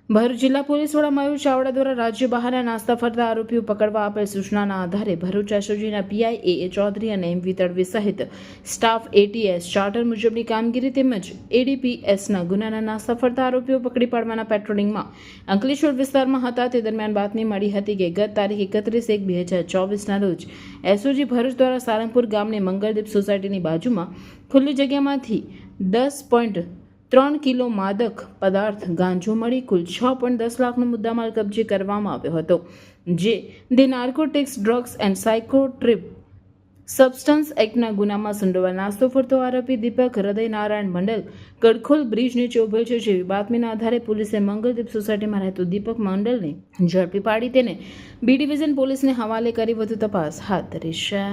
ભરૂચ જિલ્લા પોલીસ વડા મયુર ચાવડા દ્વારા રાજ્ય બહારના નાસ્તા ફરતા આરોપીઓ પકડવા આપેલ સૂચનાના આધારે ભરૂચ એસઓજીના પીઆઈ એ ચૌધરી અને એમવી તડવી સહિત સ્ટાફ એટીએસ ચાર્ટર મુજબની કામગીરી તેમજ એડીપીએસના ગુનાના નાસ્તા ફરતા આરોપીઓ પકડી પાડવાના પેટ્રોલિંગમાં અંકલેશ્વર વિસ્તારમાં હતા. તે દરમિયાન બાતમી મળી હતી કે ગત તારીખ 31/1/2024ના રોજ એસઓજી ભરૂચ દ્વારા સારંગપુર ગામની મંગળદીપ સોસાયટીની બાજુમાં ખુલ્લી જગ્યામાંથી 10.3 કિલો માદક પદાર્થ ગાંજો મળી કુલ 6.10 લાખનો મુદ્દામાલ કબજે કરવામાં આવ્યો હતો, જે the narcotics drugs and psychotropic substance એક્ટના ગુનામાં સંડોવાયેલ નાસ્તો ફરતો આરોપી દીપક હૃદયનારાયણ મંડલ કડખોલ બ્રિજ નીચે ઉભેલ છે. જેવી બાતમીના આધારે પોલીસે મંગળદીપ સોસાયટીમાં રહેતો દીપક મંડલને ઝડપી પાડી તેને બી ડિવિઝન પોલીસને હવાલે કરી વધુ તપાસ હાથ ધરી છે.